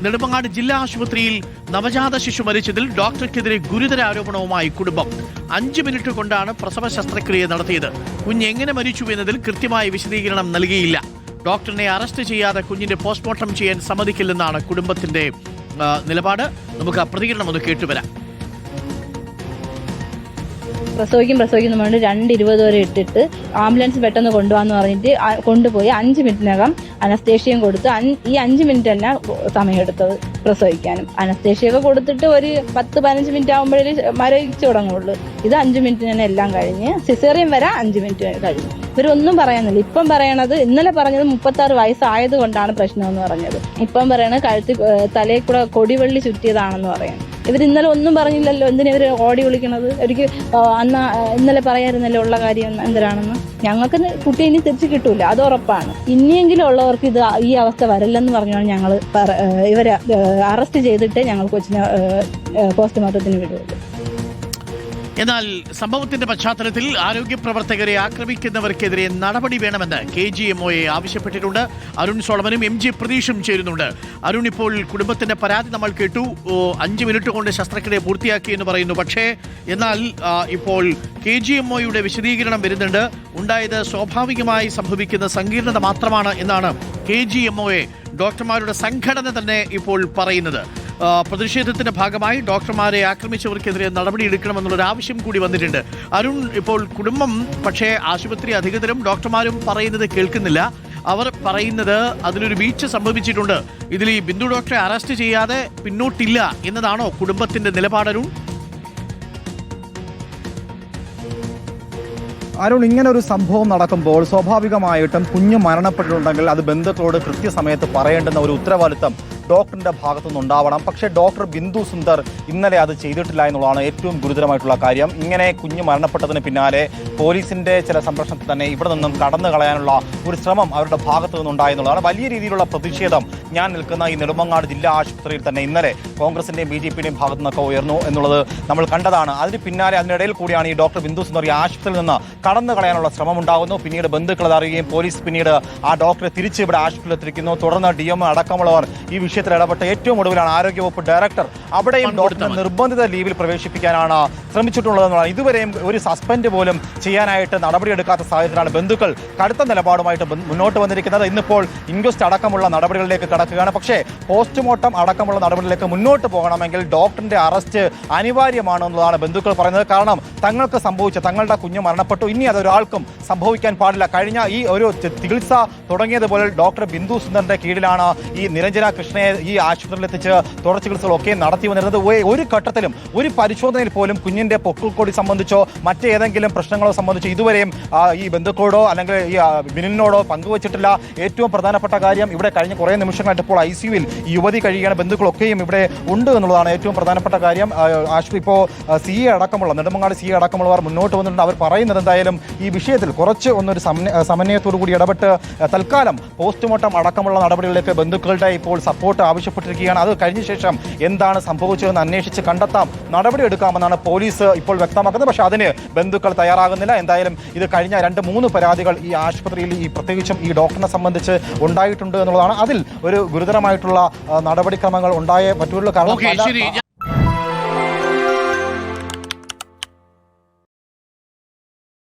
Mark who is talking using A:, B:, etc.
A: നെടുമങ്ങാട് ജില്ലാ ആശുപത്രിയിൽ നവജാത ശിശു മരിച്ചതിൽ ഡോക്ടർക്കെതിരെ ഗുരുതര ആരോപണവുമായി കുടുംബം. 5 മിനിറ്റ് കൊണ്ടാണ് പ്രസവ ശസ്ത്രക്രിയ നടത്തിയത്. കുഞ്ഞ് എങ്ങനെ മരിച്ചു എന്നതിൽ കൃത്യമായ വിശദീകരണം നൽകിയില്ല. ഡോക്ടറിനെ അറസ്റ്റ് ചെയ്യാതെ കുഞ്ഞിന്റെ പോസ്റ്റ്മോർട്ടം ചെയ്യാൻ സമ്മതിക്കില്ലെന്നാണ് കുടുംബത്തിന്റെ നിലപാട്. നമുക്ക് ആ പ്രതികരണം ഒന്ന് കേട്ടുവരാം.
B: പ്രസവിക്കും പറഞ്ഞിട്ട് 2:20 വരെ ഇട്ടിട്ട് ആംബുലൻസ് പെട്ടെന്ന് കൊണ്ടുപോകാന്ന് പറഞ്ഞിട്ട് കൊണ്ടുപോയി 5 മിനിറ്റിനകം അനസ്തേഷ്യയും കൊടുത്ത് ഈ 5 മിനിറ്റ് തന്നെ സമയമെടുത്തത് പ്രസവിക്കാനും. അനസ്തേഷ്യയൊക്കെ കൊടുത്തിട്ട് ഒരു 10-15 മിനിറ്റ് ആകുമ്പോഴേ മരവിച്ച് തുടങ്ങുള്ളൂ. ഇത് 5 മിനിറ്റ് തന്നെ എല്ലാം കഴിഞ്ഞ് സിസേറിയൻ വരെ 5 മിനിറ്റ് കഴിഞ്ഞു. ഇവരൊന്നും പറയാനില്ല. ഇപ്പം പറയണത് ഇന്നലെ പറഞ്ഞത് 36 വയസ്സായത് കൊണ്ടാണ് പ്രശ്നമെന്ന് പറഞ്ഞത്. ഇപ്പം പറയണത് തലയിൽ കൂടെ കൊടിവെള്ളി ചുറ്റിയതാണെന്ന് പറയുന്നത്. ഇവർ ഇന്നലെ ഒന്നും പറഞ്ഞില്ലല്ലോ. എന്തിനാ ഇവർ ഓടി വിളിക്കണത്? അവർക്ക് ഇന്നലെ പറയായിരുന്നല്ലോ ഉള്ള കാര്യം എന്തിനാണെന്ന്. ഞങ്ങൾക്ക് കുട്ടി ഇനി തിരിച്ചു കിട്ടൂല, അത് ഉറപ്പാണ്. ഇനിയെങ്കിലും ഉള്ളവർക്ക് ഇത് ഈ അവസ്ഥ വരില്ലെന്ന് പറഞ്ഞാണ് ഞങ്ങൾ ഇവരെ അറസ്റ്റ് ചെയ്തിട്ട് ഞങ്ങൾ കൊച്ചിനെ പോസ്റ്റ്മോർട്ടത്തിന് വിടുള്ളൂ.
A: എന്നാൽ സംഭവത്തിന്റെ പശ്ചാത്തലത്തിൽ ആരോഗ്യ പ്രവർത്തകരെ ആക്രമിക്കുന്നവർക്കെതിരെ നടപടി വേണമെന്ന് KGMOയെ ആവശ്യപ്പെട്ടിട്ടുണ്ട്. അരുൺ സോളമനും MJ പ്രതീഷും ചേരുന്നുണ്ട്. അരുൺ, ഇപ്പോൾ കുടുംബത്തിന്റെ പരാതി നമ്മൾ കേട്ടു. 5 മിനിറ്റ് കൊണ്ട് ശസ്ത്രക്രിയ പൂർത്തിയാക്കിയെന്ന് പറയുന്നു. പക്ഷേ എന്നാൽ ഇപ്പോൾ KGMOയുടെ വിശദീകരണം വരുന്നുണ്ട്. ഉണ്ടായത് സ്വാഭാവികമായി സംഭവിക്കുന്ന സങ്കീർണത മാത്രമാണ് എന്നാണ് KGMOയെ ഡോക്ടർമാരുടെ സംഘടന തന്നെ ഇപ്പോൾ പറയുന്നത്. പ്രതിഷേധത്തിന്റെ ഭാഗമായി ഡോക്ടർമാരെ ആക്രമിച്ചവർക്കെതിരെ നടപടിയെടുക്കണമെന്നുള്ളൊരു ആവശ്യം കൂടി വന്നിട്ടുണ്ട്. അരുൺ, ഇപ്പോൾ കുടുംബം പക്ഷേ ആശുപത്രി അധികൃതരും ഡോക്ടർമാരും പറയുന്നത് കേൾക്കുന്നില്ല. അവർ പറയുന്നത് അതിലൊരു വീഴ്ച സംഭവിച്ചിട്ടുണ്ട്. ഇതിൽ ഈ ബിന്ദു ഡോക്ടറെ അറസ്റ്റ് ചെയ്യാതെ പിന്നോട്ടില്ല എന്നതാണോ കുടുംബത്തിന്റെ നിലപാട്?
C: അരുൺ, ഇങ്ങനെ ഒരു സംഭവം നടക്കുമ്പോൾ സ്വാഭാവികമായിട്ടും കുഞ്ഞ് മരണപ്പെട്ടിട്ടുണ്ടെങ്കിൽ അത് ബന്ധുക്കളോട് കൃത്യസമയത്ത് പറയേണ്ടുന്ന ഒരു ഉത്തരവാദിത്തം ഡോക്ടറിന്റെ ഭാഗത്തുനിന്നുണ്ടാവണം. പക്ഷേ ഡോക്ടർ ബിന്ദു സുന്ദർ ഇന്നലെ അത് ചെയ്തിട്ടില്ല എന്നുള്ളതാണ് ഏറ്റവും ഗുരുതരമായിട്ടുള്ള കാര്യം. ഇങ്ങനെ കുഞ്ഞ് മരണപ്പെട്ടതിന് പിന്നാലെ പോലീസിന്റെ ചില സംരക്ഷണത്തിൽ തന്നെ ഇവിടെ നിന്നും കടന്നു കളയാനുള്ള ഒരു ശ്രമം അവരുടെ ഭാഗത്തു നിന്നുണ്ടായെന്നുള്ളതാണ്. വലിയ രീതിയിലുള്ള പ്രതിഷേധം ഞാൻ നിൽക്കുന്ന ഈ നെടുമങ്ങാട് ജില്ലാ ആശുപത്രിയിൽ തന്നെ ഇന്നലെ കോൺഗ്രസിന്റെയും BJPയുടെയും ഭാഗത്തു നിന്നൊക്കെ ഉയർന്നു എന്നുള്ളത് നമ്മൾ കണ്ടതാണ്. അതിന് പിന്നാലെ അതിനിടയിൽ കൂടിയാണ് ഈ ഡോക്ടർ ബിന്ദു സുന്ദർ ഈ ആശുപത്രിയിൽ നിന്ന് കടന്നു കളയാനുള്ള ശ്രമം ഉണ്ടാകുന്നു. പിന്നീട് ബന്ധുക്കൾ അറിയുകയും പോലീസ് പിന്നീട് ആ ഡോക്ടറെ തിരിച്ച് ഇവിടെ ആശുപത്രിയിൽ എത്തിക്കുന്നു. തുടർന്ന് DMO അടക്കമുള്ളവർ ഈ വിഷയത്തിൽ ഇടപെട്ട് ഏറ്റവും ഒടുവിലാണ് ആരോഗ്യവകുപ്പ് ഡയറക്ടർ അവിടെയും ഡോക്ടറെ നിർബന്ധിത ലീവിൽ പ്രവേശിപ്പിക്കാനാണ് ശ്രമിച്ചിട്ടുള്ളതെന്നുള്ളതാണ്. ഇതുവരെയും ഒരു സസ്പെൻഡ് പോലും ചെയ്യാനായിട്ട് നടപടിയെടുക്കാത്ത സാഹചര്യത്തിലാണ് ബന്ധുക്കൾ കടുത്ത നിലപാടുമായിട്ട് മുന്നോട്ട് വന്നിരിക്കുന്നത്. ഇന്നിപ്പോൾ ഇൻക്വസ്റ്റ് അടക്കമുള്ള നടപടികളിലേക്ക് കടക്കുകയാണ്. പക്ഷേ പോസ്റ്റ്മോർട്ടം അടക്കമുള്ള നടപടികളിലേക്ക് മുന്നോട്ട് പോകണമെങ്കിൽ ഡോക്ടറിന്റെ അറസ്റ്റ് അനിവാര്യമാണെന്നുള്ളതാണ് ബന്ധുക്കൾ പറയുന്നത്. കാരണം തങ്ങൾക്ക് സംഭവിച്ച തങ്ങളുടെ കുഞ്ഞ് മരണപ്പെട്ടു, ഇനി അതൊരാൾക്കും സംഭവിക്കാൻ പാടില്ല. കഴിഞ്ഞ ഈ ഒരു ചികിത്സ തുടങ്ങിയതുപോലെ ഡോക്ടർ ബിന്ദു സുന്ദറിന്റെ കീഴിലാണ് ഈ നിരഞ്ജന കൃഷ്ണയെ ഈ ആശുപത്രിയിൽ എത്തിച്ച് തുടർ ചികിത്സകളൊക്കെ നടത്തി വന്നിരുന്നത്. ഒരു ഘട്ടത്തിലും ഒരു പരിശോധനയിൽ പോലും കുഞ്ഞിന്റെ പൊക്കിൾക്കൊടി സംബന്ധിച്ചോ മറ്റേതെങ്കിലും പ്രശ്നങ്ങളോ സംബന്ധിച്ചോ ഇതുവരെയും ഈ ബന്ധുക്കളോടോ അല്ലെങ്കിൽ ഈ ബിനിനോടോ പങ്കുവച്ചിട്ടില്ല. ഏറ്റവും പ്രധാനപ്പെട്ട കാര്യം, ഇവിടെ കഴിഞ്ഞ കുറേ നിമിഷങ്ങളായിട്ട് ഇപ്പോൾ ICUവിൽ ഈ യുവതി കഴിയുകയാണ്. ബന്ധുക്കളൊക്കെയും ഇവിടെ ഉണ്ട് എന്നുള്ളതാണ് ഏറ്റവും പ്രധാനപ്പെട്ട കാര്യം. ആശുപത്രി ഇപ്പോൾ CA അടക്കമുള്ള നെടുമങ്ങാട് CA അടക്കമുള്ളവർ മുന്നോട്ട് വന്നിട്ടുണ്ട്. അവർ പറയുന്നത് എന്തായാലും ഈ വിഷയത്തിൽ കുറച്ച് ഒന്നൊരു സമന്വയത്തോടു കൂടി ഇടപെട്ട് തൽക്കാലം പോസ്റ്റ്മോർട്ടം അടക്കമുള്ള നടപടികളിലേക്ക് ബന്ധുക്കളുടെ ഇപ്പോൾ സപ്പോർട്ട് ആവശ്യപ്പെട്ടിരിക്കുകയാണ്. അത് കഴിഞ്ഞ ശേഷം എന്താണ് സംഭവിച്ചതെന്ന് അന്വേഷിച്ച് കണ്ടെത്താം, നടപടിയെടുക്കാമെന്നാണ് പോലീസ് ഇപ്പോൾ വ്യക്തമാക്കുന്നത്. പക്ഷേ അതിന് ബന്ധുക്കൾ തയ്യാറാകുന്നില്ല. എന്തായാലും ഇത് കഴിഞ്ഞ 2-3 പരാതികൾ ഈ ആശുപത്രിയിൽ ഈ പ്രത്യേകിച്ചും ഈ ഡോക്ടറിനെ സംബന്ധിച്ച് ഉണ്ടായിട്ടുണ്ട് എന്നുള്ളതാണ്. അതിൽ ഒരു ഗുരുതരമായിട്ടുള്ള നടപടിക്രമങ്ങൾ ഉണ്ടായേ പറ്റുള്ളൂ. കാരണം